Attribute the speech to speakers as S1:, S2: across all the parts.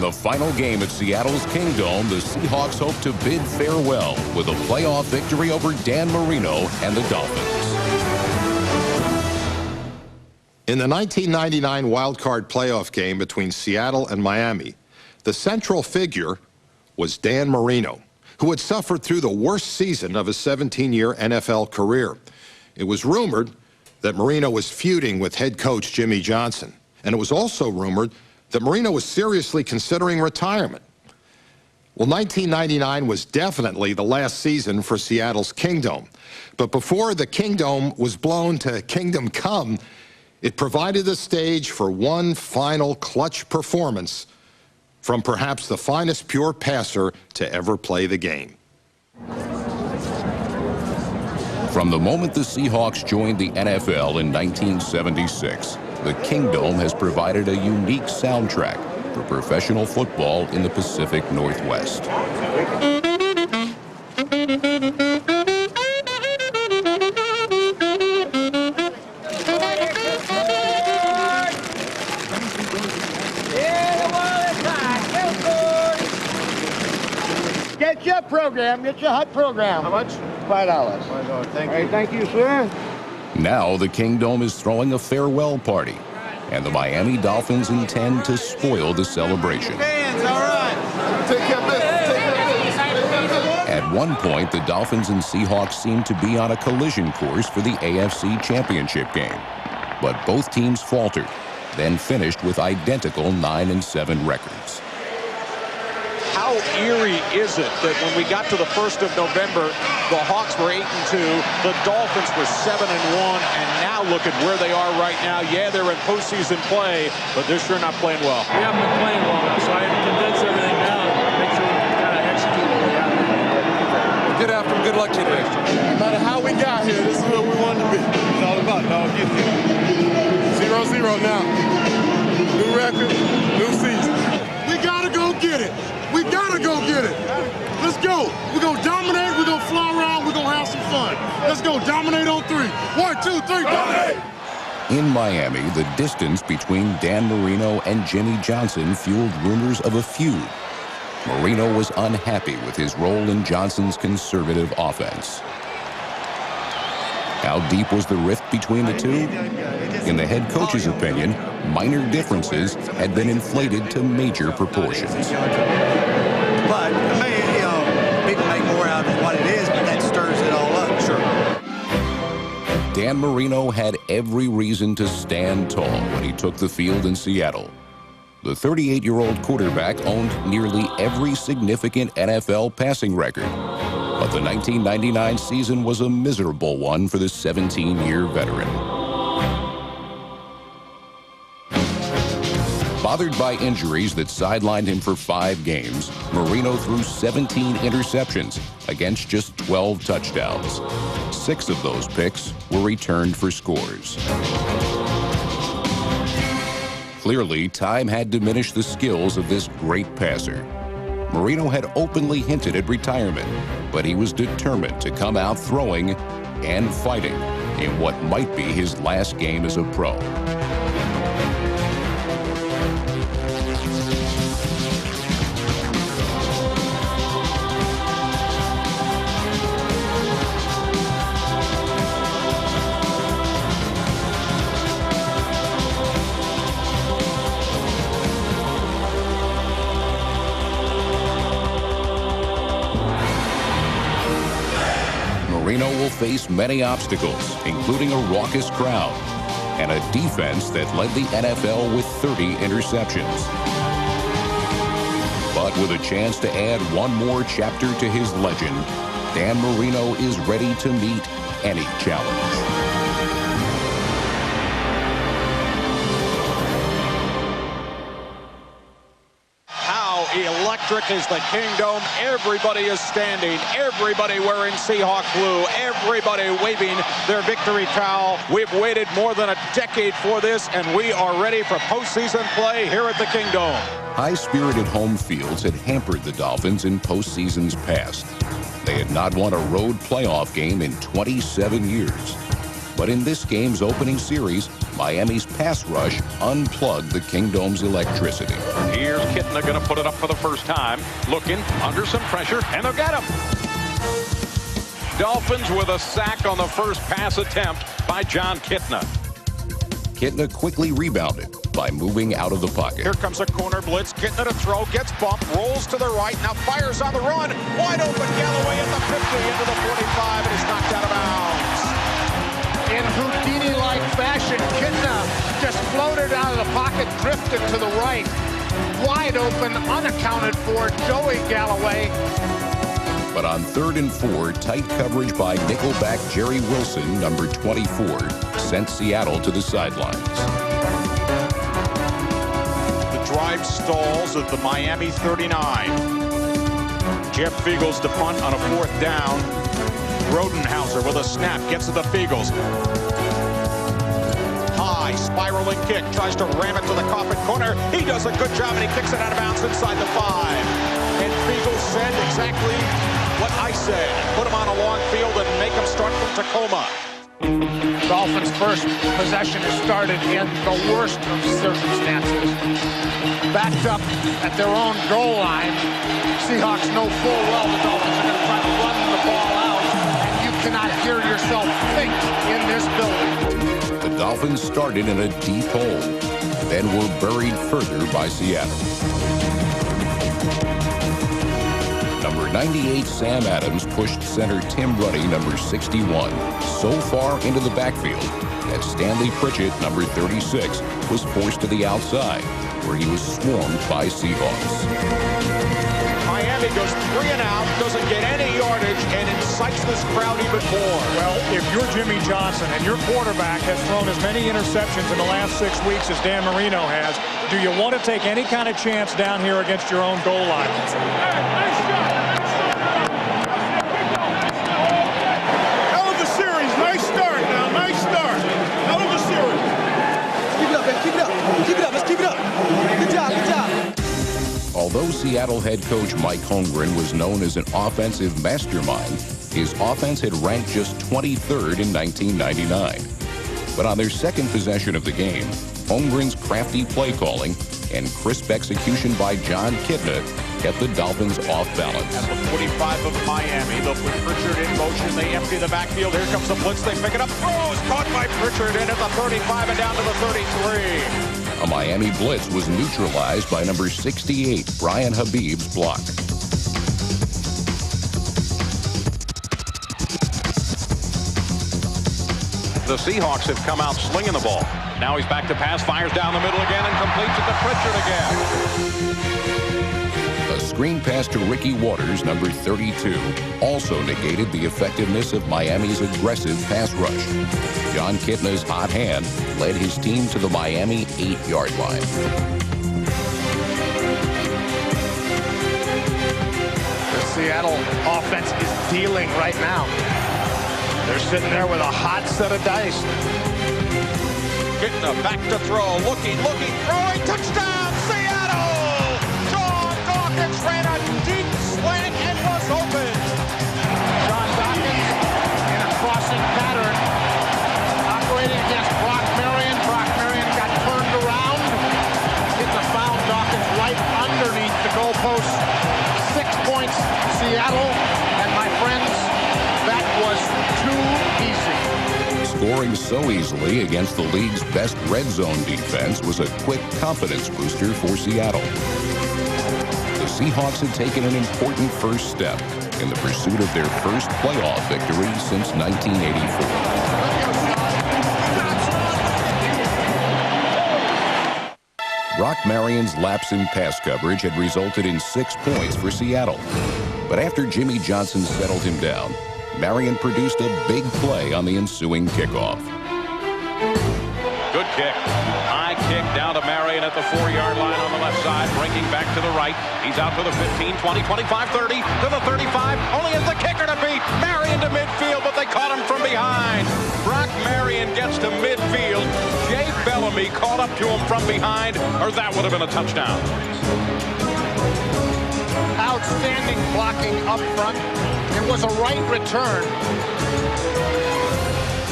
S1: the final game at Seattle's Kingdome, the Seahawks hope to bid farewell with a playoff victory over Dan Marino and the Dolphins.
S2: In the 1999 wildcard playoff game between Seattle and Miami, the central figure was Dan Marino, who had suffered through the worst season of his 17-year NFL career. It was rumored that Marino was feuding with head coach Jimmy Johnson, and it was also rumored that Marino was seriously considering retirement. Well, 1999 was definitely the last season for Seattle's Kingdome. But before the Kingdome was blown to Kingdom Come, it provided the stage for one final clutch performance from perhaps the finest pure passer to ever play the game.
S1: From the moment the Seahawks joined the NFL in 1976, the Kingdome has provided a unique soundtrack for professional football in the Pacific Northwest.
S3: Get your program, get your hot program.
S4: How much?
S3: $5.
S4: $5, thank you.
S3: All right, thank you, sir.
S1: Now the Kingdome is throwing a farewell party, and the Miami Dolphins intend to spoil the celebration.
S4: Fans, all right.
S3: Take care of business.
S1: At one point, the Dolphins and Seahawks seemed to be on a collision course for the AFC Championship game. But both teams faltered, then finished with identical 9-7 records.
S5: How eerie is it that when we got to the 1st of November, the Hawks were 8-2, the Dolphins were 7-1, and now look at where they are right now. Yeah, they're in postseason play, but they're sure not playing well.
S6: We haven't been playing well enough, so I had to condense everything down and make sure we can kind of execute what we have.
S4: Get after them. Good luck to you today. No matter how we got here, this is where we wanted to be. It's all about, dog. Get here. 0-0 now. New record, new season. We got to go get it. We gotta go get it. Let's go. We're gonna dominate. We're gonna fly around. We're gonna have some fun. Let's go. Dominate on 3. 1, 2, 3. Dominate.
S1: In Miami, the distance between Dan Marino and Jimmy Johnson fueled rumors of a feud. Marino was unhappy with his role in Johnson's conservative offense. How deep was the rift between the two? In the head coach's opinion, minor differences had been inflated to major proportions.
S7: But people make more out of what it is, but that stirs it all up. Sure.
S1: Dan Marino had every reason to stand tall when he took the field in Seattle. The 38-year-old quarterback owned nearly every significant NFL passing record. But the 1999 season was a miserable one for the 17-year veteran. Bothered by injuries that sidelined him for 5 games, Marino threw 17 interceptions against just 12 touchdowns. 6 of those picks were returned for scores. Clearly, time had diminished the skills of this great passer. Marino had openly hinted at retirement, but he was determined to come out throwing and fighting in what might be his last game as a pro. Marino will face many obstacles, including a raucous crowd and a defense that led the NFL with 30 interceptions. But with a chance to add one more chapter to his legend, Dan Marino is ready to meet any challenge.
S5: Electric is the Kingdome. Everybody is standing. Everybody wearing Seahawk blue. Everybody waving their victory towel. We've waited more than a decade for this, and we are ready for postseason play here at the Kingdome.
S1: High-spirited home fields had hampered the Dolphins in postseasons past. They had not won a road playoff game in 27 years. But in this game's opening series, Miami's pass rush unplugged the Kingdome's electricity.
S5: Here's Kitna going to put it up for the first time. Looking, under some pressure, and they'll get him. Dolphins with a sack on the first pass attempt by John Kitna.
S1: Kitna quickly rebounded by moving out of the pocket.
S5: Here comes a corner blitz. Kitna to throw, gets bumped, rolls to the right, now fires on the run. Wide open, Galloway at the 50, into the 45, and is knocked out of bounds.
S3: In Houdini-like fashion, Kitna just floated out of the pocket, drifted to the right. Wide open, unaccounted for, Joey Galloway.
S1: But on 3rd and 4, tight coverage by nickelback Jerry Wilson, number 24, sent Seattle to the sidelines.
S5: The drive stalls at the Miami 39. Jeff Fiegels to punt on a 4th down. Rodenhauser with a snap, gets to the Fiegels. High, spiraling kick, tries to ram it to the Coffin corner. He does a good job, and he kicks it out of bounds inside the 5. And Fiegels said exactly what I said. Put him on a long field and make him start from Tacoma.
S3: Dolphins' first possession is started in the worst of circumstances. Backed up at their own goal line. Seahawks know full well the Dolphins are going to try to run the ball out, and you cannot hear yourself think in this building.
S1: The Dolphins started in a deep hole, then were buried further by Seattle. Number 98, Sam Adams, pushed center Tim Ruddy, number 61, so far into the backfield that Stanley Pritchett, number 36, was forced to the outside, where he was swarmed by Seahawks.
S5: Miami goes 3 and out, doesn't get any yardage, and incites this crowd even more.
S6: Well, if you're Jimmy Johnson and your quarterback has thrown as many interceptions in the last 6 weeks as Dan Marino has, do you want to take any kind of chance down here against your own goal line?
S4: Hell of a series. Nice start now. Nice start. Hell of a series.
S7: Keep it up, man. Keep it up. Keep it up. Let's keep it up. Good job. Good job.
S1: Although Seattle head coach Mike Holmgren was known as an offensive mastermind, his offense had ranked just 23rd in 1999. But on their second possession of the game, Holmgren's crafty play calling and crisp execution by John Kitna kept the Dolphins off balance.
S5: At the 45 of Miami, they'll put Pritchard in motion. They empty the backfield. Here comes the blitz. They pick it up. Throws caught by Pritchard in at the 35 and down to the 33.
S1: A Miami blitz was neutralized by number 68, Brian Habib's block.
S5: The Seahawks have come out slinging the ball. Now he's back to pass, fires down the middle again, and completes it to Pritchard again.
S1: A screen pass to Ricky Waters, number 32, also negated the effectiveness of Miami's aggressive pass rush. John Kitna's hot hand led his team to the Miami 8-yard line.
S3: The Seattle offense is dealing right now. They're sitting there with a hot set of dice.
S5: Kitna back to throw, looking, throwing, touchdown, Seattle! John Dawkins ran a deep slant and was open.
S3: John Dawkins in a crossing pattern, operating against Brock Marion. Brock Marion got turned around. Kitna found Dawkins right underneath the goalpost. 6 points, Seattle, and my friends, that was too easy.
S1: Scoring so easily against the league's best red zone defense was a quick confidence booster for Seattle. The Seahawks had taken an important first step in the pursuit of their first playoff victory since 1984. Brock Marion's lapse in pass coverage had resulted in 6 points for Seattle. But after Jimmy Johnson settled him down, Marion produced a big play on the ensuing kickoff.
S5: Good kick. High kick down to Marion at the 4-yard line on the left side, breaking back to the right. He's out for the 15, 20, 25, 30, to the 35. Only has the kicker to beat. Marion to midfield, but they caught him from behind. Brock Marion gets to midfield. Jay Bellamy caught up to him from behind, or that would have been a touchdown.
S3: Outstanding blocking up front. It was a right return.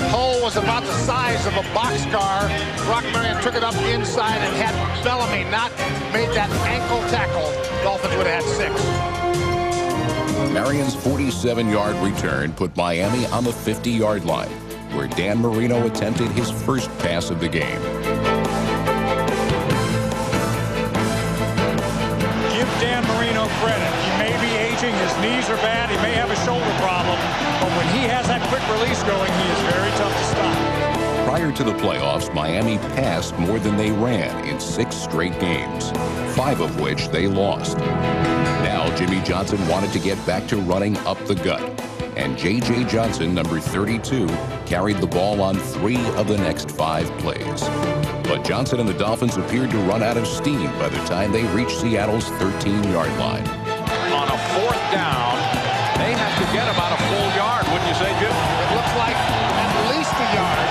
S3: hole was about the size of a boxcar. Brock Marion took it up inside, and had Bellamy not made that ankle tackle, Dolphins would have had 6.
S1: Marion's 47-yard return put Miami on the 50-yard line, where Dan Marino attempted his first pass of the game.
S6: Give Dan Marino credit. He may be aging, his knees are bad, he may have a shoulder problem, but when he has that quick release going, he is very tough to stop.
S1: Prior to the playoffs, Miami passed more than they ran in 6 straight games, 5 of which they lost. Now, Jimmy Johnson wanted to get back to running up the gut, and J.J. Johnson, number 32, carried the ball on 3 of the next 5 plays. But Johnson and the Dolphins appeared to run out of steam by the time they reached Seattle's 13-yard line.
S5: On a 4th down, they have to get about a full yard, wouldn't you say, Jim?
S3: It looks like at least a yard.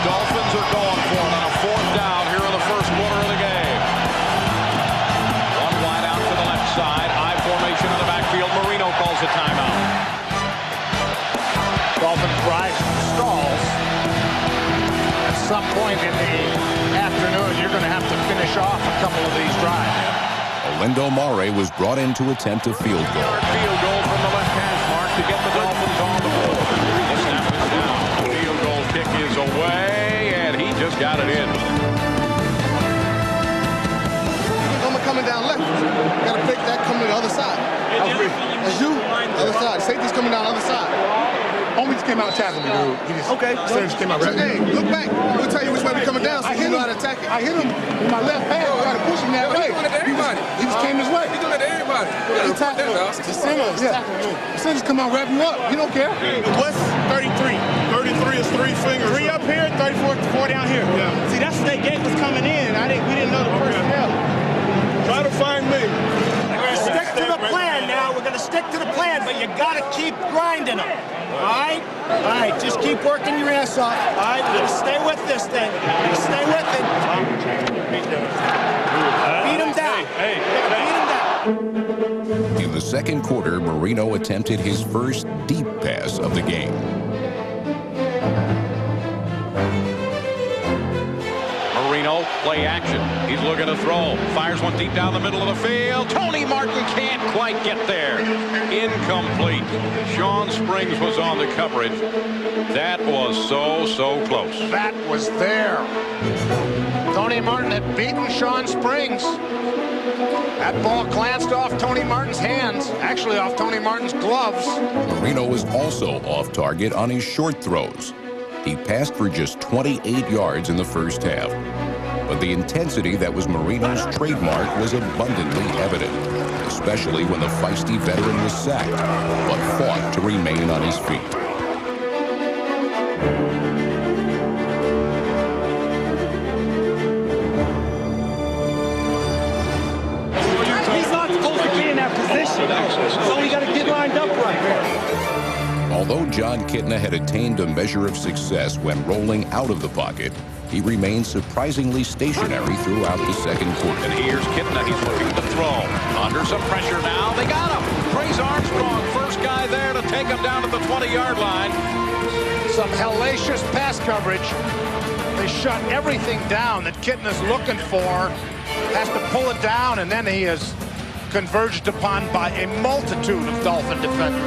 S5: Dolphins are going for it on a 4th down here in the first quarter of the game. One wide out to the left side. I formation in the backfield. Marino calls a timeout.
S3: Dolphins drive stalls. At some point in the afternoon, you're going to have to finish off a couple of these drives.
S1: Olindo Mare was brought in to attempt a field goal.
S5: Field goal from the left hash mark to get the Dolphins on the board. The snap is down. Field goal kick is away, and he just got it in.
S8: Coming down left. Got to fake that coming to the other side. That's you. Other side. Safety's coming down the other side. Homie just came out and tackled me, dude. He just, okay. Just came out right. Hey, look back. We'll tell you which way we're coming down so you know how to attack it. I hit him with my left hand. I got to push him that way. He just came his way.
S4: He doing it to everybody.
S8: He tackled him. The center is tackling me. The center's come out, wrap him up. He don't care.
S9: What's 33? 33 is 3 fingers. 3 up here, 34, 4 down here. Yeah. See, that's what they gate was coming in. We didn't know the personnel.
S4: Try to find me.
S9: We're going to stick to the plan now. We're going to stick to the plan, but you got to keep grinding them. All right? All right, just keep working your ass off. All right, we're going to stay with this thing. Stay with it. Beat him down. Beat him down.
S1: In the second quarter, Marino attempted his first deep pass of the game.
S5: Marino, play action. He's looking to throw. Fires one deep down the middle of the field. Tony Martin can't quite get there. Incomplete. Sean Springs was on the coverage. That was so close.
S3: That was there. Tony Martin had beaten Sean Springs. That ball glanced off Tony Martin's hands, actually off Tony Martin's gloves.
S1: Marino was also off target on his short throws. He passed for just 28 yards in the first half. But the intensity that was Marino's trademark was abundantly evident, especially when the feisty veteran was sacked, but fought to remain on his feet.
S9: He's not supposed to be in that position, so we got to get lined up right.
S1: Although John Kitna had attained a measure of success when rolling out of the pocket, he remained surprisingly stationary throughout the second quarter.
S5: And here's Kitna. He's looking to throw. Under some pressure now. They got him. Trace Armstrong, first guy there to take him down at the 20-yard line.
S3: Some hellacious pass coverage. They shut everything down that Kitna's looking for. Has to pull it down, and then he is converged upon by a multitude of Dolphin defenders.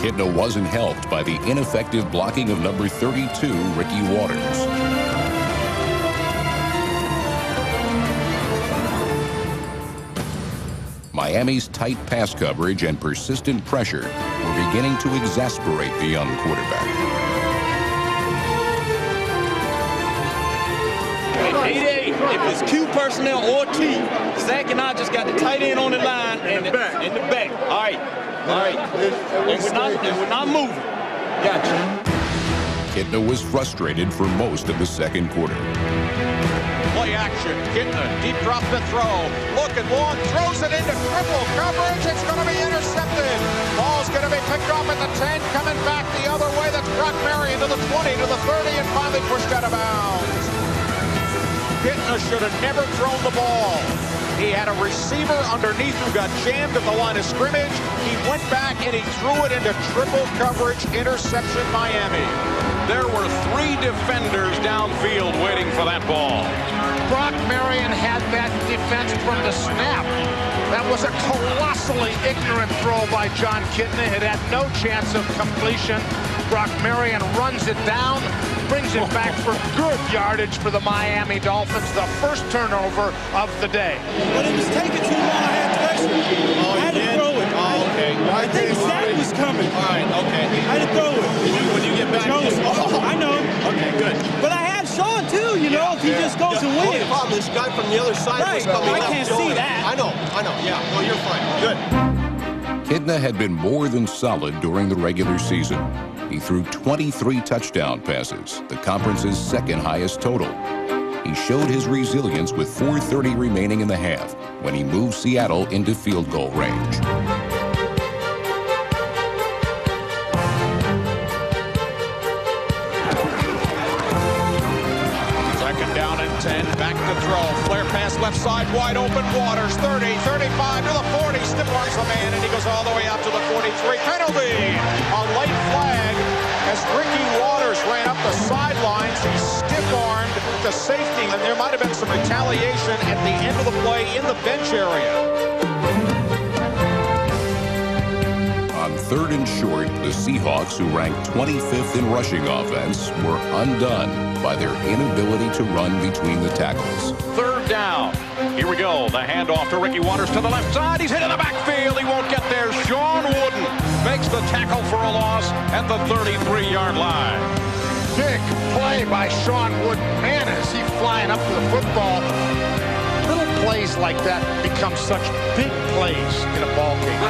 S1: Kitna wasn't helped by the ineffective blocking of number 32, Ricky Waters. Miami's tight pass coverage and persistent pressure were beginning to exasperate the young quarterback.
S9: 8-8. If it's Q personnel or T, Zach and I just got the tight end on the line and in the back. All right. All right. And we're not moving. Gotcha.
S1: Kitna was frustrated for most of the second quarter.
S5: Play action. Kitna, deep drop to throw. Looking long, throws it into triple coverage. It's going to be intercepted. Ball's going to be picked off at the 10, coming back the other way. That's Brock Marion to the 20, to the 30, and finally pushed out of bounds. Kitna should have never thrown the ball. He had a receiver underneath who got jammed at the line of scrimmage. He went back and he threw it into triple coverage. Interception, Miami. There were 3 defenders downfield waiting for that ball.
S3: Brock Marion had that defense from the snap. That was a colossally ignorant throw by John Kitna. It had no chance of completion. Brock Marion runs it down, brings it back for good yardage for the Miami Dolphins, the first turnover of the day.
S10: But it was taking too long. I had pressure. I had to throw it.
S9: Oh, okay.
S10: I think the sack was coming.
S9: All right, okay.
S10: I had to throw it.
S9: When you get back.
S10: I know.
S9: Okay, good.
S10: But I have Sean, too, you know, if he just goes and wins.
S9: The problem, this guy from the other side was coming
S10: I
S9: up.
S10: can't see that.
S9: I know. Yeah, no, you're fine. Good.
S1: Kitna had been more than solid during the regular season. He threw 23 touchdown passes, the conference's second highest total. He showed his resilience with 4:30 remaining in the half when he moved Seattle into field goal range.
S5: Second down and 10, back to throw. Flare pass left side, wide open. Waters, 30, 35 to the 40. Stiff arms the man, and he goes all the way out to the 43. Penalty! A late flag as Ricky Waters ran up the sidelines. He stiff-armed the safety, and there might have been some retaliation at the end of the play in the bench area.
S1: On 3rd and short, the Seahawks, who ranked 25th in rushing offense, were undone by their inability to run between the tackles.
S5: 3rd down. Here we go. The handoff to Ricky Waters to the left side. He's hit in the backfield. He won't get there. Sean Wooden makes the tackle for a loss at the 33-yard line.
S3: Big play by Sean Wooden. Man, is he flying up to the football. Little plays like that become such big plays in a ball game.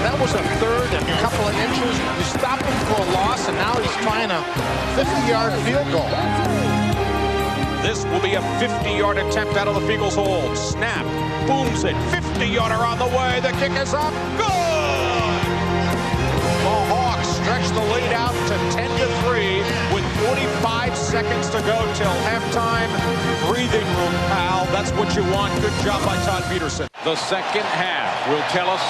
S3: That was a 3rd and a couple of inches. You stop him for a loss, and now he's trying a 50-yard field goal.
S5: This will be a 50-yard attempt out of the Eagles' hold. Snap, booms it, 50-yarder on the way. The kick is up. Good! The Hawks stretch the lead out to 10-3 with 45 seconds to go till halftime. Breathing room, pal. That's what you want. Good job by Todd Peterson. The second half will tell us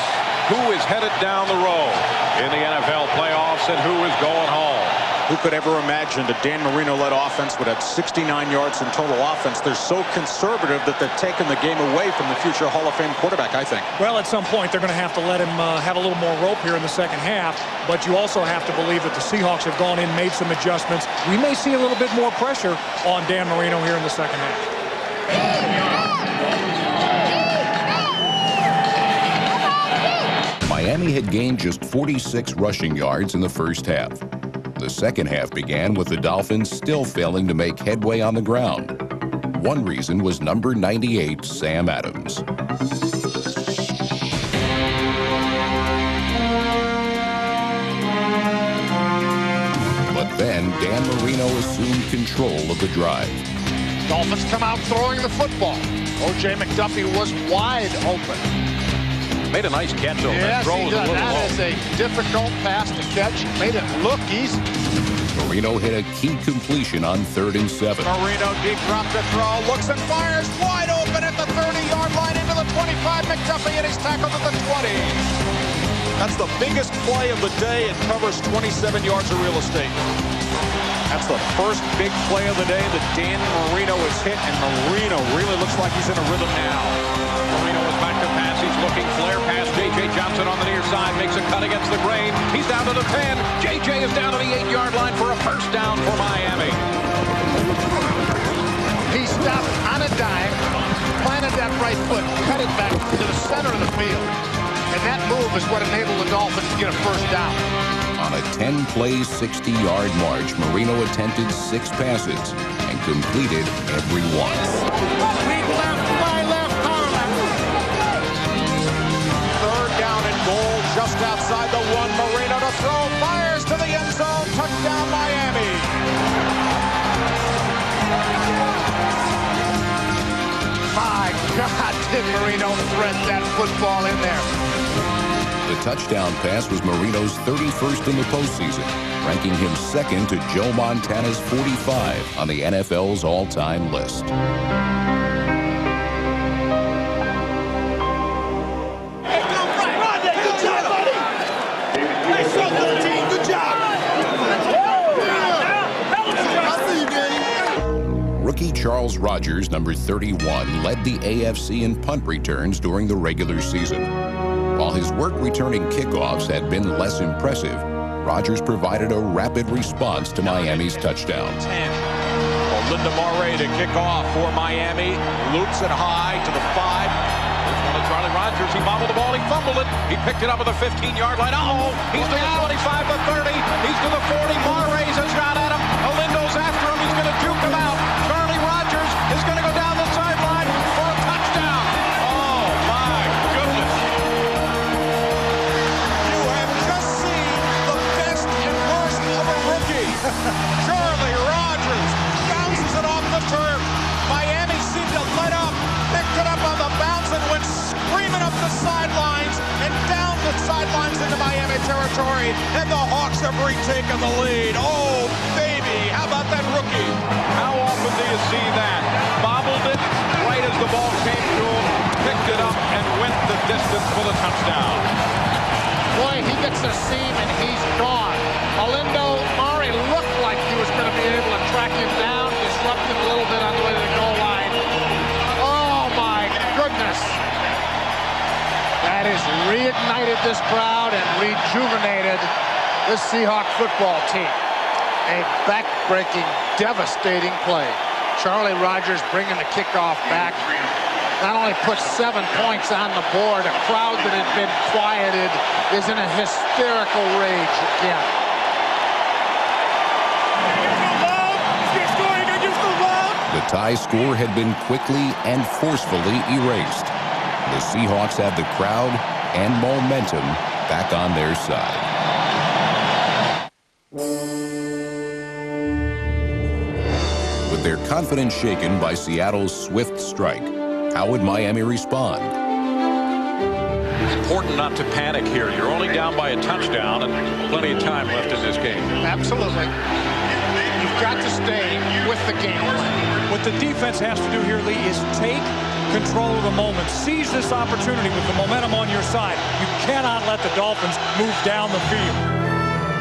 S5: who is headed down the road in the NFL playoffs and who is going home. Who could ever imagine a Dan Marino-led offense would have 69 yards in total offense? They're so conservative that they're taking the game away from the future Hall of Fame quarterback, I think.
S6: Well, at some point, they're going to have to let him have a little more rope here in the second half. But you also have to believe that the Seahawks have gone in, made some adjustments. We may see a little bit more pressure on Dan Marino here in the second half.
S1: Miami had gained just 46 rushing yards in the first half. The second half began with the Dolphins still failing to make headway on the ground. One reason was number 98, Sam Adams. But then Dan Marino assumed control of the drive.
S3: Dolphins come out throwing the football. O.J. McDuffie was wide open.
S5: Made a nice catch over
S3: yes,
S5: that throw.
S3: That is a difficult pass to catch. Made it look easy.
S1: Marino hit a key completion on 3rd and 7.
S5: Marino deep drop to throw, looks and fires wide open at the 30-yard line into the 25. McDuffie, and he's tackled at the 20. That's the biggest play of the day. It covers 27 yards of real estate. That's the first big play of the day that Dan Marino has hit, and Marino really looks like he's in a rhythm now. Marino is back to pass. He's looking. Flare pass. J.J. Johnson on the near side. Makes a cut against the grain. He's down to the 10. J.J. is down to the 8-yard line for a first down for Miami.
S3: He stopped on a dime, planted that right foot, cut it back to the center of the field. And that move is what enabled the Dolphins to get a first down.
S1: On a 10-play, 60-yard march, Marino attempted 6 passes and completed every one.
S3: Deep left, fly left, power left.
S5: 3rd down and goal just outside the 1. Marino to throw, fires to the end zone. Touchdown, Miami.
S3: My God, did Marino thread that football in there.
S1: The touchdown pass was Marino's 31st in the postseason, ranking him second to Joe Montana's 45 on the NFL's all-time list.
S10: Good job.
S1: Rodgers, number 31, led the AFC in punt returns during the regular season. While his work returning kickoffs had been less impressive, Rodgers provided a rapid response to Miami's touchdown.
S5: Linda Murray to kick off for Miami. Loops it high to the 5. Here's one of Charlie Rodgers. He bobbled the ball. He fumbled it. He picked it up at the 15-yard line. Uh-oh. He's to the 25, the 30. He's to the 40. Murray's a shot at him. Olindo's after him. He's going to juke him out. Charlie Rodgers is going to go down the sideline for a touchdown. Oh, my goodness.
S9: You have just seen the best and worst of a rookie. Charlie Rodgers bounces it off the turf. Miami seemed to let up, picked it up on the bounce and went screaming up the sidelines and down the sidelines into Miami territory, and the Hawks have retaken the lead. Oh, baby, how about that rookie?
S5: How often do you see that? Bobbled it right as the ball came to him, picked it up, and went the distance for the touchdown.
S3: Boy, he gets a seam and he's gone. Olindo Murray looked like he was going to be able to track him down, disrupt him a little bit on the way to the goal line. Oh, my goodness. That has reignited this crowd and rejuvenated the Seahawks football team. A back-breaking, devastating play. Charlie Rodgers bringing the kickoff back. Not only puts 7 points on the board, a crowd that had been quieted is in a hysterical rage again.
S1: The tie score had been quickly and forcefully erased. The Seahawks have the crowd and momentum back on their side. With their confidence shaken by Seattle's swift strike, how would Miami respond?
S5: Important not to panic here. You're only down by a touchdown and plenty of time left in this game.
S3: Absolutely. You've got to stay with the game plan.
S6: What the defense has to do here, Lee, is take control of the moment. Seize this opportunity with the momentum on your side. You cannot let the Dolphins move down the field.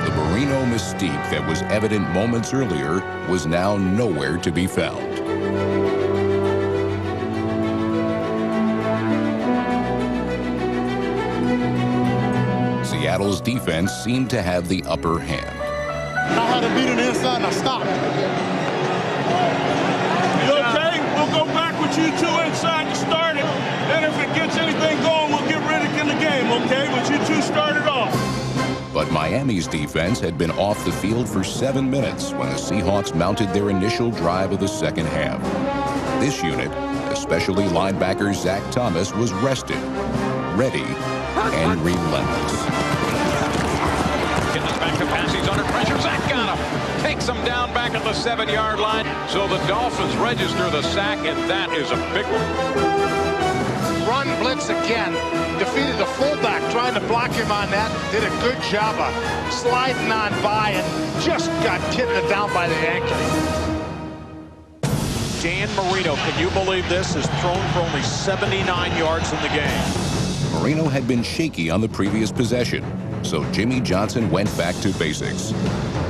S1: The Marino mystique that was evident moments earlier was now nowhere to be found. Seattle's defense seemed to have the upper hand.
S8: I had to beat it inside and I stopped.
S10: You okay? We'll go back with you two inside to start it. Then if it gets anything going, we'll get Riddick in the game, okay? But you two started off.
S1: But Miami's defense had been off the field for 7 minutes when the Seahawks mounted their initial drive of the second half. This unit, especially linebacker Zach Thomas, was rested, ready, and relentless.
S5: Getting us back to pass. He's under pressure. Zach got him. Takes him down back at the 7-yard line. So the Dolphins register the sack, and that is a big one.
S3: Run blitz again. Defeated the fullback trying to block him on that. Did a good job of sliding on by and just got kidnapped down by the ankle.
S5: Dan Marino, can you believe this, is thrown for only 79 yards in the game.
S1: Marino had been shaky on the previous possession, so Jimmy Johnson went back to basics.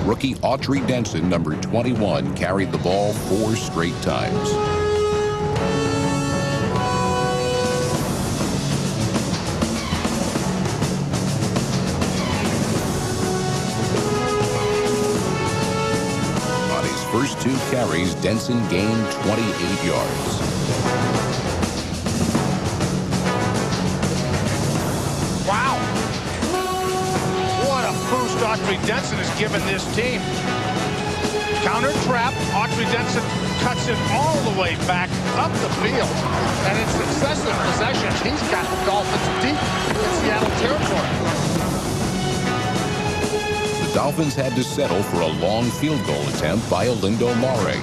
S1: Rookie Autry Denson, number 21, carried the ball 4 straight times. On his first 2 carries, Denson gained 28 yards.
S3: Wow. What a boost Autry Denson has given this team. Counter trap. Autry Denson cuts it all the way back up the field. And in successive possessions, he's got the Dolphins deep in Seattle territory.
S1: The Dolphins had to settle for a long field goal attempt by Olindo Murray.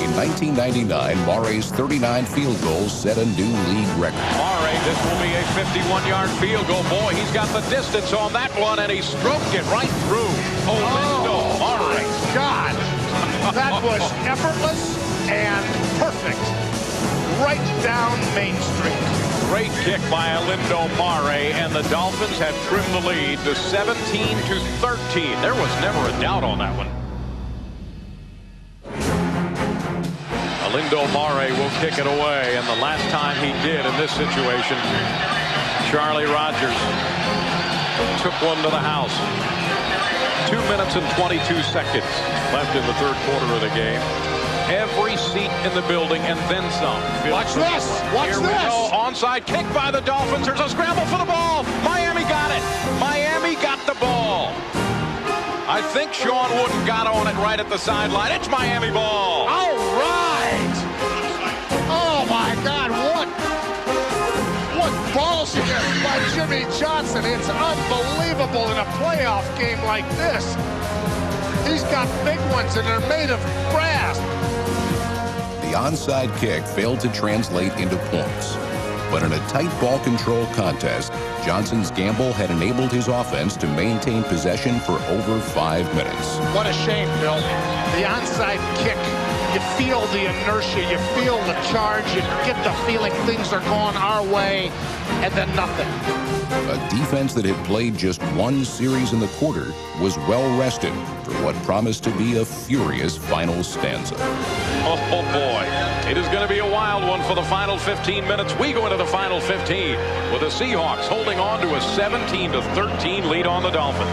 S1: In 1999, Murray's 39 field goals set a new league record.
S5: Murray, this will be a 51-yard field goal. Boy, he's got the distance on that one, and he stroked it right through Olindo Murray.
S3: God, that was effortless and perfect. Right down Main Street.
S5: Great kick by Olindo Murray, and the Dolphins have trimmed the lead to 17-13. There was never a doubt on that one. Alindo Mare will kick it away, and the last time he did in this situation, Charlie Rogers took one to the house. 2 minutes and 22 seconds left in the third quarter of the game. Every seat in the building and then some.
S3: Watch this. Watch
S5: Here
S3: this.
S5: we go. Onside kick by the Dolphins. There's a scramble for the ball. Miami got it. Miami got the ball. I think Sean Wooden got on it right at the sideline. It's Miami ball.
S3: All right. Oh, my God. What balls he gets by Jimmy Johnson. It's unbelievable in a playoff game like this. He's got big ones, and they're made of grass.
S1: The onside kick failed to translate into points. But in a tight ball control contest, Johnson's gamble had enabled his offense to maintain possession for over 5 minutes.
S3: What a shame, Bill. The onside kick, you feel the inertia, you feel the charge, you get the feeling things are going our way, and then nothing.
S1: A defense that had played just one series in the quarter was well rested for what promised to be a furious final stanza.
S5: Oh, boy. It is going to be a wild one for the final 15 minutes. We go into the final 15 with the Seahawks holding on to a 17-13 lead on the Dolphins.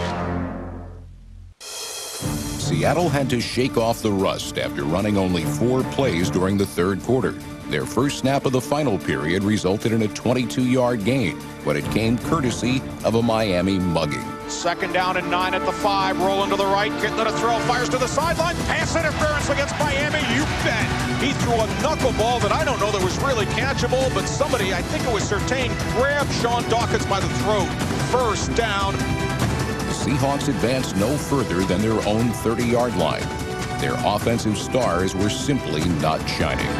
S1: Seattle had to shake off the rust after running only 4 plays during the third quarter. Their first snap of the final period resulted in a 22-yard gain, but it came courtesy of a Miami mugging.
S5: 2nd down and 9 at the 5. Rolling to the right. Getting a throw. Fires to the sideline. Pass interference against Miami. You bet. He threw a knuckleball that I don't know that was really catchable, but somebody, I think it was Surtain, grabbed Sean Dawkins by the throat. First down.
S1: The Seahawks advanced no further than their own 30-yard line. Their offensive stars were simply not shining.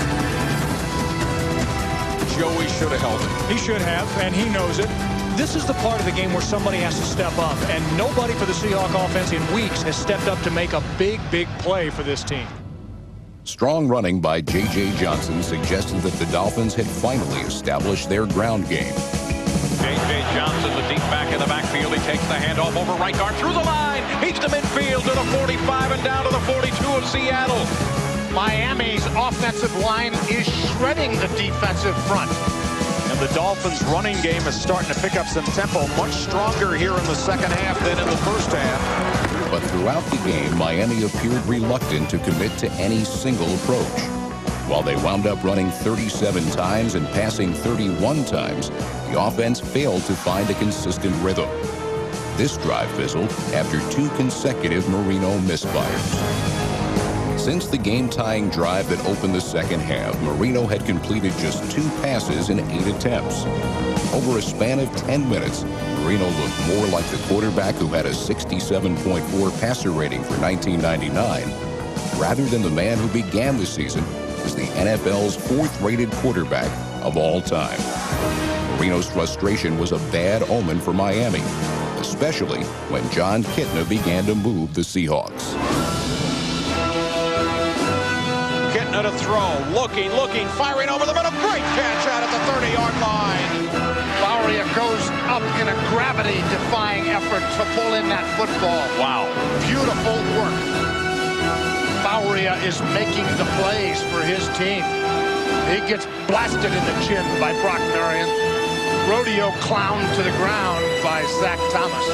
S5: Joey should have held it.
S6: He should have, and he knows it. This is the part of the game where somebody has to step up, and nobody for the Seahawks offense in weeks has stepped up to make a big play for this team.
S1: Strong running by J.J. Johnson suggested that the Dolphins had finally established their ground game.
S5: J.J. Johnson, the deep back in the backfield. He takes the handoff over right guard through the line. He's to midfield to the 45 and down to the 42 of Seattle.
S3: Miami's offensive line is shredding the defensive front.
S5: And the Dolphins' running game is starting to pick up some tempo, much stronger here in the second half than in the first half.
S1: But throughout the game, Miami appeared reluctant to commit to any single approach. While they wound up running 37 times and passing 31 times, the offense failed to find a consistent rhythm. This drive fizzled after 2 consecutive Marino misfires. Since the game-tying drive that opened the second half, Marino had completed just 2 passes in 8 attempts. Over a span of 10 minutes, Marino looked more like the quarterback who had a 67.4 passer rating for 1999, rather than the man who began the season as the NFL's 4th-rated quarterback of all time. Marino's frustration was a bad omen for Miami, especially when John Kitna began to move the Seahawks.
S5: Kitna to throw, looking, firing over the middle. Great catch out at the 30-yard line.
S3: Bowery goes up in a gravity-defying effort to pull in that football.
S5: Wow.
S3: Beautiful work. Bowery is making the plays for his team. He gets blasted in the chin by Brock Marion. Rodeo clown to the ground by Zach Thomas.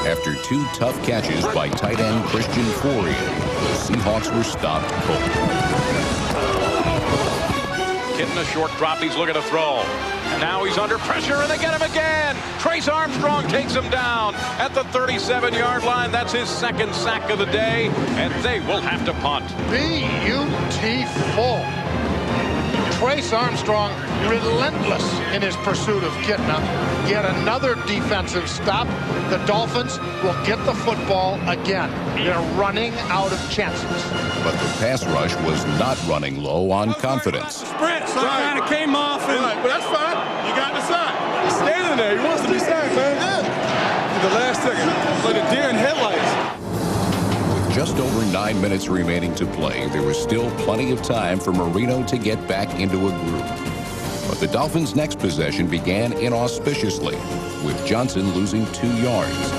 S1: After 2 tough catches by tight end Christian Fourier, the Seahawks were stopped cold.
S5: Getting a short drop, he's looking to throw. And now he's under pressure, and they get him again. Trace Armstrong takes him down at the 37-yard line. That's his 2nd sack of the day, and they will have to punt.
S3: Beautiful. Trace Armstrong relentless in his pursuit of Kitna. Yet another defensive stop. The Dolphins will get the football again. They're running out of chances.
S1: But the pass rush was not running low on confidence.
S4: Sprint, so kind of came off. And but that's fine. You got the sack. He's standing there. He wants to be sacked, man. Yeah. The last second, like a deer in headlights.
S1: Just over 9 minutes remaining to play, there was still plenty of time for Marino to get back into a groove. But the Dolphins' next possession began inauspiciously, with Johnson losing 2 yards.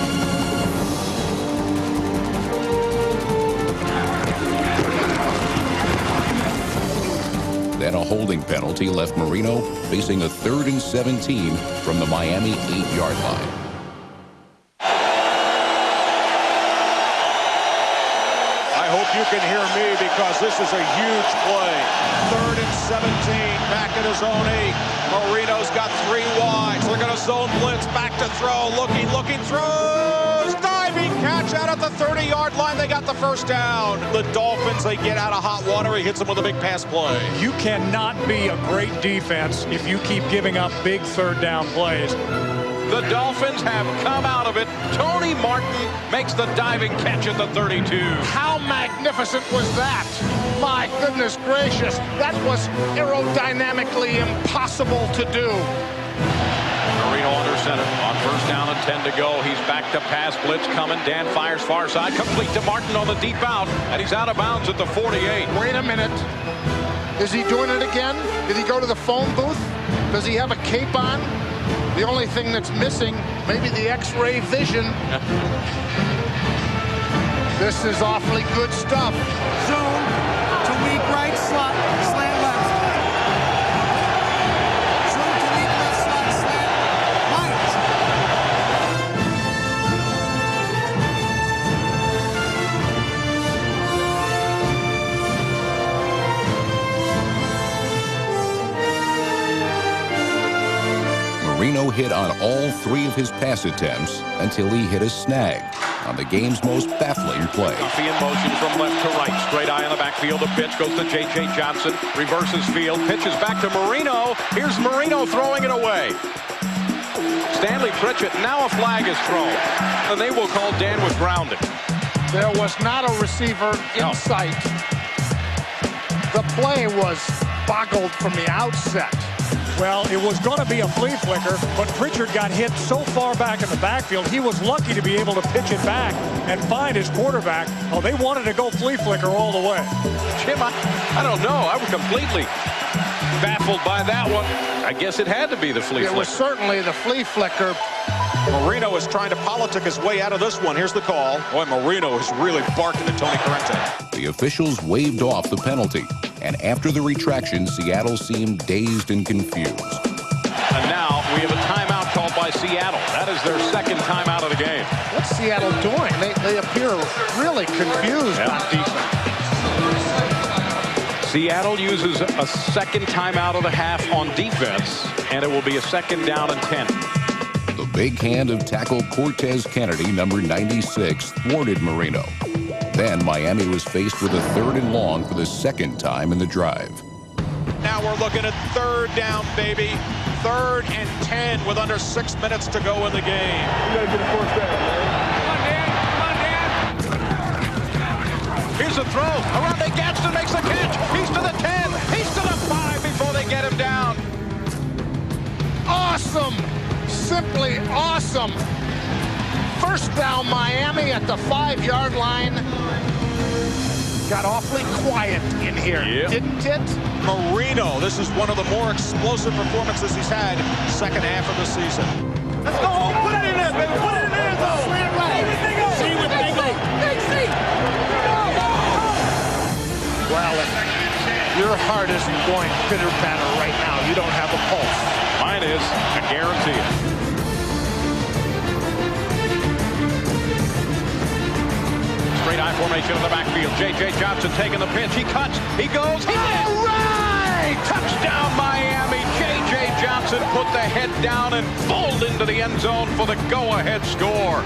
S1: Then a holding penalty left Marino facing a 3rd and 17 from the Miami 8-yard line.
S5: I hope you can hear me because this is a huge play. 3rd and 17, back at his own 8. Marino's got 3 wides. They're going to zone blitz, back to throw, looking, throws, diving catch out at the 30-yard line. They got the first down. The Dolphins, they get out of hot water. He hits them with a big pass play.
S6: You cannot be a great defense if you keep giving up big 3rd down plays.
S5: The Dolphins have come out of it. Tony Martin makes the diving catch at the 32.
S3: How magnificent was that? My goodness gracious, that was aerodynamically impossible to do.
S5: Marino under center on 1st down and 10 to go. He's back to pass blitz coming. Dan fires far side, complete to Martin on the deep out, and he's out of bounds at the 48.
S3: Wait a minute. Is he doing it again? Did he go to the phone booth? Does he have a cape on? The only thing that's missing, maybe the X-ray vision. This is awfully good stuff.
S7: Zone to weak right, slot, slant left. Zone to weak left, slot, slant right.
S1: Marino hit on all 3 of his pass attempts until he hit a snag on the game's most baffling play.
S5: Duffy in motion from left to right. Straight eye in the backfield. The pitch goes to J.J. Johnson. Reverses field. Pitches back to Marino. Here's Marino throwing it away. Stanley Pritchett. Now a flag is thrown. And they will call Dan was grounded.
S3: There was not a receiver in sight. The play was boggled from the outset.
S6: Well, it was going to be a flea flicker, but Pritchard got hit so far back in the backfield, he was lucky to be able to pitch it back and find his quarterback. Oh, they wanted to go flea flicker all the way.
S5: Jim, I don't know. I was completely baffled by that one. I guess it had to be the flea flicker.
S3: It was certainly the flea flicker.
S5: Marino is trying to politic his way out of this one. Here's the call. Boy, Marino is really barking at Tony Corrente.
S1: The officials waved off the penalty, and after the retraction, Seattle seemed dazed and confused.
S5: And now we have a timeout called by Seattle. That is their 2nd timeout of the game.
S3: What's Seattle doing? They appear really confused on defense.
S5: Seattle uses a 2nd timeout of the half on defense, and it will be a 2nd down and 10.
S1: The big hand of tackle Cortez Kennedy, number 96, thwarted Marino. Then Miami was faced with a 3rd and long for the 2nd time in the drive.
S5: Now we're looking at 3rd down, baby. 3rd and 10 with under 6 minutes to go in the game.
S10: You gotta get a 4th down, man.
S5: Come on, Dan. Here's a throw. Aronde Gadsden makes the catch. He's to the 10. He's to the 5 before they get him down.
S3: Awesome! Simply awesome! 1st down Miami at the 5-yard line. Got awfully quiet in here, didn't it?
S5: Marino, this is one of the more explosive performances he's had 2nd half of the season.
S10: Let's go home. Put it in there, baby. Put it in there, though.
S7: Slant right.
S10: See what they go.
S3: Well, if your heart isn't going pitter-patter right now, you don't have a pulse.
S5: Mine is, I guarantee it. Straight eye formation in the backfield. J.J. Johnson taking the pitch. He cuts. He goes. He
S3: All right!
S5: Touchdown, Miami. J.J. Johnson put the head down and bowled into the end zone for the go-ahead score.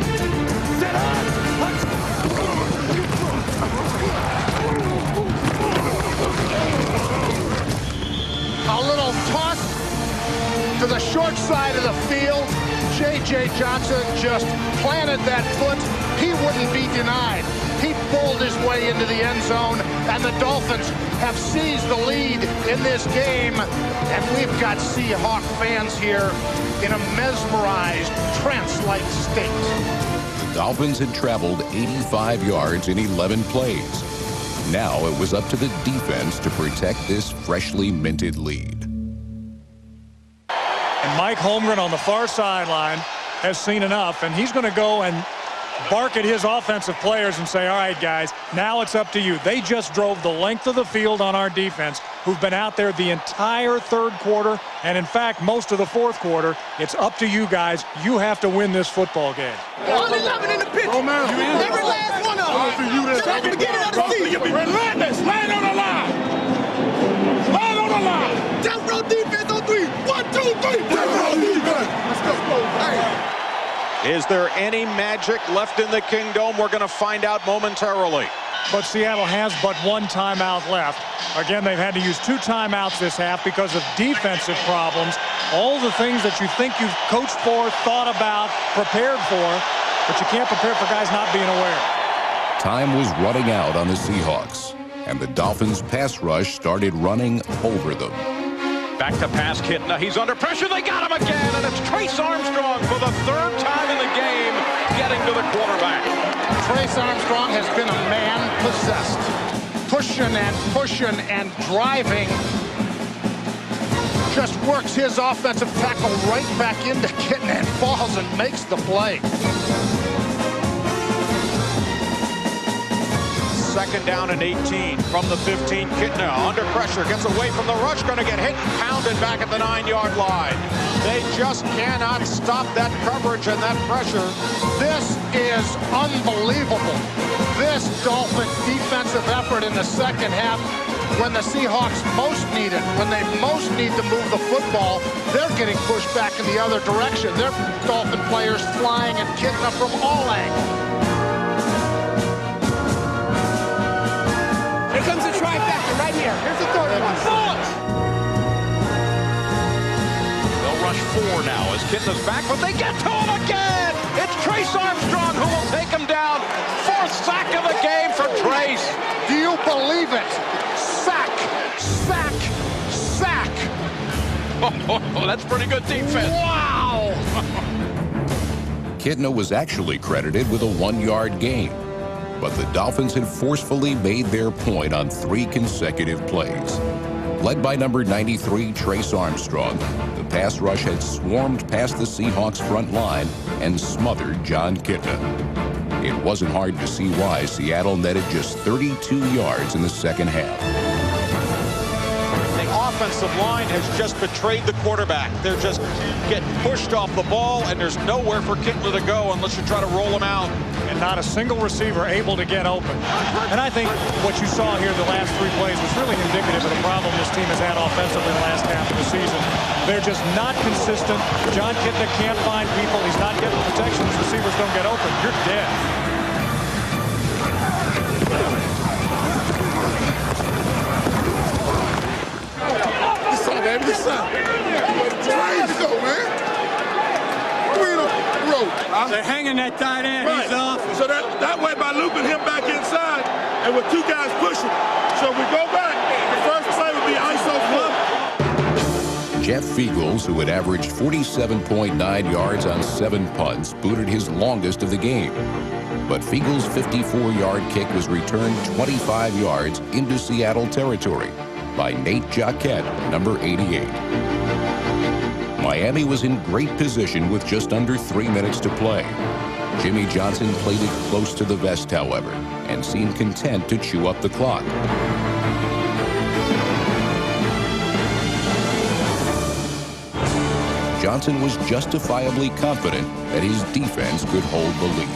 S3: A little toss to the short side of the field. J.J. Johnson just planted that foot. He wouldn't be denied. He pulled his way into the end zone, and the Dolphins have seized the lead in this game. And we've got Seahawk fans here in a mesmerized, trance-like state.
S1: The Dolphins had traveled 85 yards in 11 plays. Now it was up to the defense to protect this freshly minted lead.
S6: And Mike Holmgren on the far sideline has seen enough, and he's going to go and bark at his offensive players and say, all right, guys, now it's up to you. They just drove the length of the field on our defense. who've been out there the entire third quarter, and in fact, most of the fourth quarter. It's up to you guys. You have to win this football game.
S8: All 11 in the pitch. Every last one of them. Just at the beginning of the season.
S10: Relentless. Land on the line. Land on the line.
S8: Death row defense on 3. 1, 2, 3. Death row defense. Let's go. Hey.
S5: Is there any magic left in the Kingdome? We're going to find out momentarily.
S6: But Seattle has but one timeout left. Again, they've had to use 2 timeouts this half because of defensive problems. All the things that you think you've coached for, thought about, prepared for, but you can't prepare for guys not being aware.
S1: Time was running out on the Seahawks, and the Dolphins' pass rush started running over them.
S5: Back to pass Kitna. He's under pressure. They got him again, and it's Trace Armstrong for the 3rd time in the game getting to the quarterback.
S3: Trace Armstrong has been a man possessed. Pushing and driving. Just works his offensive tackle right back into Kitna and falls and makes the play.
S5: 2nd down and 18 from the 15. Kitna under pressure, gets away from the rush, going to get hit and pounded back at the 9-yard line. They just cannot stop that coverage and that pressure.
S3: This is unbelievable. This Dolphin defensive effort in the second half, when the Seahawks most need it, when they most need to move the football, they're getting pushed back in the other direction. Their Dolphin players flying and Kitna from all angles.
S8: Here comes the trifecta right here. Here's the third one.
S5: They'll rush 4 now as Kitna's back, but they get to him again. It's Trace Armstrong who will take him down. 4th sack of the game for Trace.
S3: Do you believe it? Sack, sack, sack.
S5: Oh, that's pretty good defense.
S3: Wow.
S1: Kitna was actually credited with a 1-yard gain, but the Dolphins had forcefully made their point on 3 consecutive plays. Led by number 93, Trace Armstrong, the pass rush had swarmed past the Seahawks' front line and smothered John Kitna. It wasn't hard to see why Seattle netted just 32 yards in the second half.
S5: The offensive line has just betrayed the quarterback. They're just getting pushed off the ball, and there's nowhere for Kitna to go unless you try to roll him out.
S6: And not a single receiver able to get open. And I think what you saw here the last 3 plays was really indicative of the problem this team has had offensively in the last half of the season. They're just not consistent. John Kitna can't find people. He's not getting protections. Receivers don't get open. You're dead.
S8: This side, baby. This side. Trace, go, man.
S9: They're hanging that tight end.
S10: Right.
S9: He's off.
S10: So that way, by looping him back inside and with 2 guys pushing. So we go back. The first play would be ISO flip.
S1: Jeff Fiegels, who had averaged 47.9 yards on 7 punts, booted his longest of the game. But Fiegels' 54-yard kick was returned 25 yards into Seattle territory by Nate Jacquet, number 88. Miami was in great position with just under 3 minutes to play. Jimmy Johnson played it close to the vest, however, and seemed content to chew up the clock. Johnson was justifiably confident that his defense could hold the lead.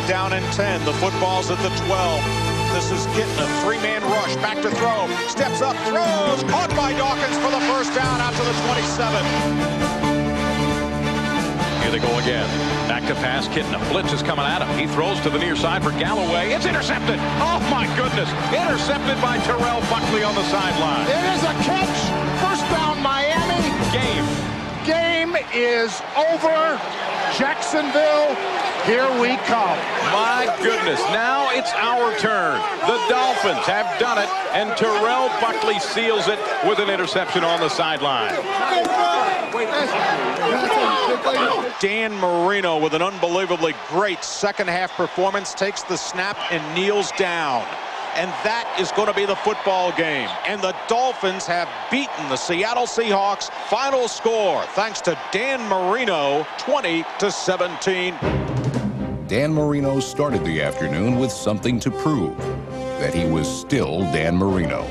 S5: Down and 10. The football's at the 12. This is Kitna. 3-man rush. Back to throw. Steps up. Throws. Caught by Dawkins for the first down out to the 27. Here they go again. Back to pass. Kitna. Blitz is coming at him. He throws to the near side for Galloway. It's intercepted. Oh, my goodness. Intercepted by Terrell Buckley on the sideline.
S3: It is a catch. First down, Miami.
S5: Game
S3: is over. Jacksonville, here we come.
S5: My goodness, now it's our turn. The Dolphins have done it, and Terrell Buckley seals it with an interception on the sideline. Dan Marino with an unbelievably great second-half performance takes the snap and kneels down. And that is going to be the football game. And the Dolphins have beaten the Seattle Seahawks. Final score, thanks to Dan Marino, 20-17.
S1: Dan Marino started the afternoon with something to prove, that he was still Dan Marino.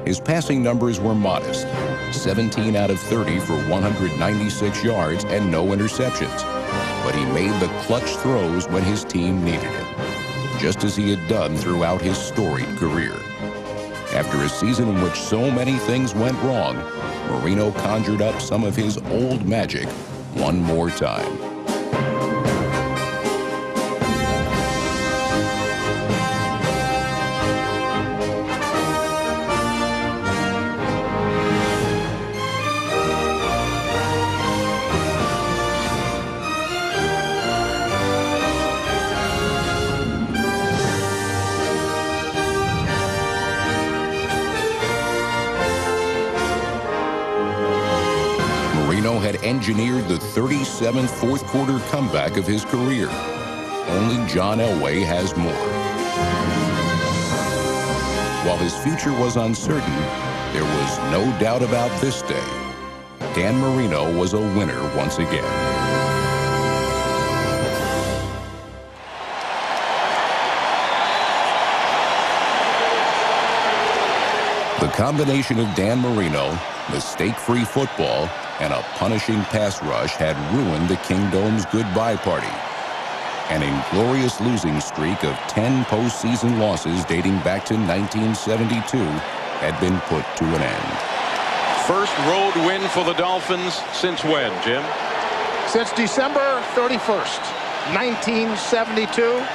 S1: His passing numbers were modest, 17 out of 30 for 196 yards and no interceptions. But he made the clutch throws when his team needed it, just as he had done throughout his storied career. After a season in which so many things went wrong, Marino conjured up some of his old magic one more time. Marino had engineered the 37th fourth-quarter comeback of his career. Only John Elway has more. While his future was uncertain, there was no doubt about this day. Dan Marino was a winner once again. The combination of Dan Marino, mistake-free football, and a punishing pass rush had ruined the Kingdome's goodbye party. An inglorious losing streak of 10 postseason losses dating back to 1972 had been put to an end.
S5: First road win for the Dolphins since when, Jim?
S3: Since December 31st, 1972.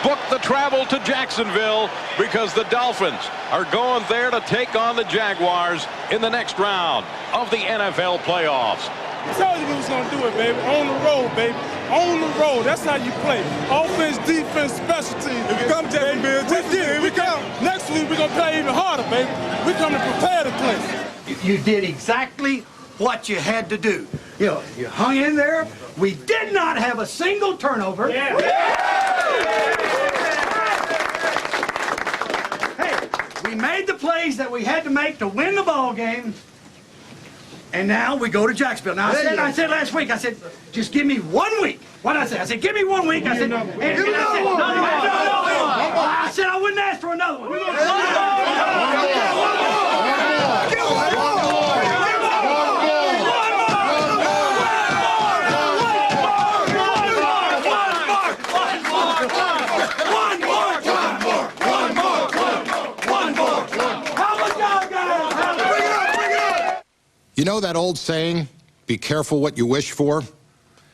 S5: Book the travel to Jacksonville because the Dolphins are going there to take on the Jaguars in the next round of the NFL playoffs.
S10: I told you we was going to do it, baby. On the road, baby. On the road. That's how you play. Offense, defense, special teams. If you come, Jacksonville, we come. Next week, we're going to play even harder, baby. We come to prepare the place.
S7: You did exactly what you had to do. You know, you hung in there. We did not have a single turnover. Hey, we made the plays that we had to make to win the ball game. And now we go to Jacksonville. Now, I said last week, I said, just give me 1 week. What did I say? I said, give me 1 week. I said, I said I wouldn't ask for another one.
S2: You know that old saying, be careful what you wish for?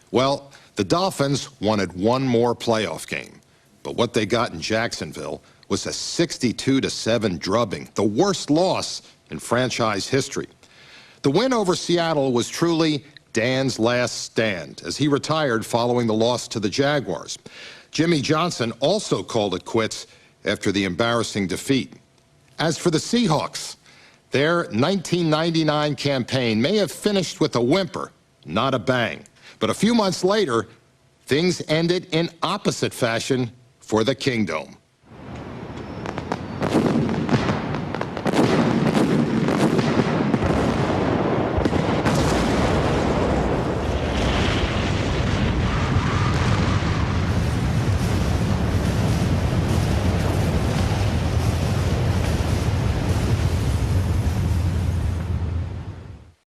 S2: Well, the Dolphins wanted one more playoff game, but what they got in Jacksonville was a 62-7 drubbing, the worst loss in franchise history. The win over Seattle was truly Dan's last stand as he retired following the loss to the Jaguars. Jimmy Johnson also called it quits after the embarrassing defeat. As for the Seahawks, their 1999 campaign may have finished with a whimper, not a bang. But a few months later, things ended in opposite fashion for the Kingdome.